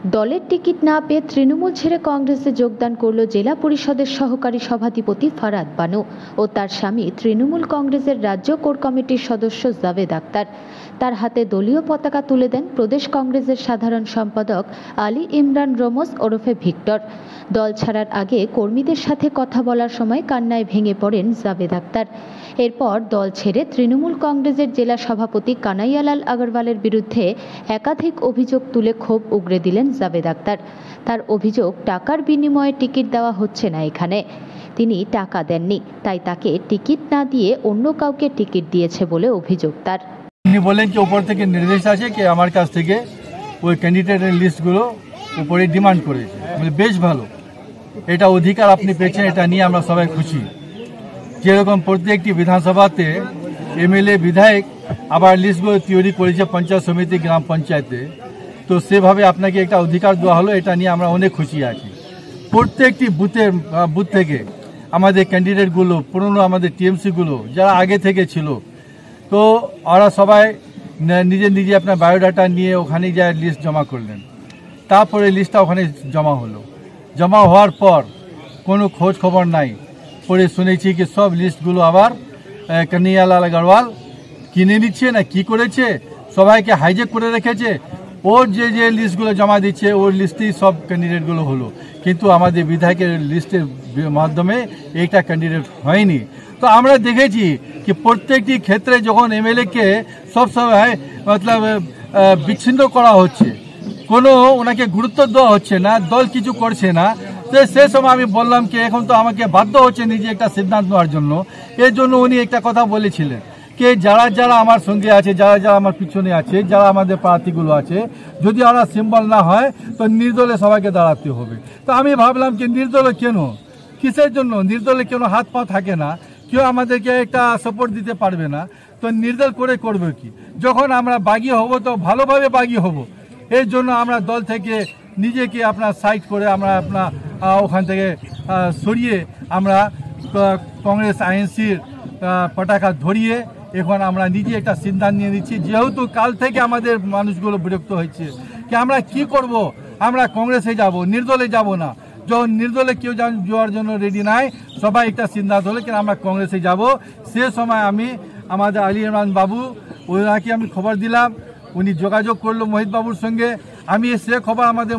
দলের টিকিট না পেয়ে তৃণমূল ছেড়ে কংগ্রেসে যোগদান করল জেলা পরিষদের সহকারী সভাধিপতি ফারাদ বানু ও তার স্বামী তৃণমূল কংগ্রেসের রাজ্য কোর কমিটির সদস্য জাভেদ আক্তার। তার হাতে দলীয় পতাকা তুলে দেন প্রদেশ কংগ্রেসের সাধারণ সম্পাদক আলী ইমরান রোমস ওরফে ভিক্টর। দল ছাড়ার আগে কর্মীদের সাথে কথা বলার সময় কান্নায় ভেঙে পড়েন জাভেদ আক্তার। এরপর দল ছেড়ে তৃণমূল কংগ্রেসের জেলা সভাপতি কানাইয়ালাল আগরওয়ালের বিরুদ্ধে একাধিক অভিযোগ তুলে ক্ষোভ উগরে দিলেন জাভেদ আক্তার। তার অভিযোগ, টাকার বিনিময়ে টিকিট দেওয়া হচ্ছে না। এখানে তিনি টাকা দেননি, তাই তাকে টিকিট না দিয়ে অন্য কাউকে টিকিট দিয়েছে বলে অভিযোগ তার। তিনি বলেন যে উপর থেকে নির্দেশ আছে কি আমার কাছ থেকে ওই ক্যান্ডিডেটের লিস্টগুলো উপরে ডিমান্ড করেছে। বেশ ভালো, এটা অধিকার আপনি পেয়েছেন, এটা নিয়ে আমরা সবাই খুশি। যেরকম প্রত্যেকটি বিধানসভাতে এমএলএ বিধায়ক আবার লিস্টগুলো তৈরি করেছে পঞ্চায়েত সমিতি গ্রাম পঞ্চায়েতে, তো সেভাবে আপনাকে একটা অধিকার দেওয়া হলো, এটা নিয়ে আমরা অনেক খুশি আছি। প্রত্যেকটি বুথ থেকে আমাদের ক্যান্ডিডেটগুলো, পুরনো আমাদের টিএমসিগুলো যারা আগে থেকে ছিল, তো ওরা সবাই নিজে নিজে আপনার বায়োডাটা নিয়ে ওখানে যায় লিস্ট জমা করলেন। তারপরে লিস্টটা ওখানে জমা হলো। জমা হওয়ার পর কোনো খোঁজ খবর নাই। পরে শুনেছি কি সব লিস্টগুলো আবার কানাইয়ালাল আগরওয়াল কিনে নিচ্ছে না কি করেছে, সবাইকে হাইজেক করে রেখেছে। ওর যে লিস্টগুলো জমা দিচ্ছে ওর লিস্টেই সব ক্যান্ডিডেটগুলো হলো, কিন্তু আমাদের বিধায়কের লিস্টের মাধ্যমে এইটা ক্যান্ডিডেট হয়নি। তো আমরা দেখেছি কি প্রত্যেকটি ক্ষেত্রে যখন এমএলএকে সবসময় বিচ্ছিন্ন করা হচ্ছে, কোনো ওনাকে গুরুত্ব দেওয়া হচ্ছে না, দল কিছু করছে না। তো সে সময় আমি বললাম কি এখন তো আমাকে বাধ্য হচ্ছে নিজে একটা সিদ্ধান্ত নেওয়ার জন্য। এর জন্য উনি একটা কথা বলেছিলেন কি যারা যারা আমার সঙ্গে আছে, যারা যারা আমার পিছনে আছে, যারা আমাদের প্রার্থীগুলো আছে, যদি ওরা সিম্বল না হয় তো নির্দলে সবাইকে দাঁড়াতে হবে। তো আমি ভাবলাম কি নির্দলে কেন, কিসের জন্য নির্দলে কেন হাত পা থাকে না, কেউ আমাদেরকে একটা সাপোর্ট দিতে পারবে না, তো নির্দল করে করবে কি? যখন আমরা বাগি হব তো ভালোভাবে বাগি হব। এর জন্য আমরা দল থেকে নিজেকে আপনার সাইড করে আমরা ওখান থেকে সরিয়ে আমরা কংগ্রেস আইএনসির পতাকা ধরিয়ে এখন আমরা নিজে একটা সিদ্ধান্ত নিয়ে নিচ্ছি। যেহেতু কাল থেকে আমাদের মানুষগুলো বিরক্ত হয়েছে কি আমরা কি করব, আমরা কংগ্রেসে যাব, নির্দলে যাব না। যখন নির্দলে কেউ যাওয়ার জন্য রেডি নাই, সবাই একটা সিদ্ধান্ত হলো কি আমরা কংগ্রেসে যাব। সে সময় আমি আমাদের আলী ইমরান বাবু ওনাকে আমি খবর দিলাম, উনি যোগাযোগ করলো মোহিত বাবুর সঙ্গে। আমি সে খবর আমাদের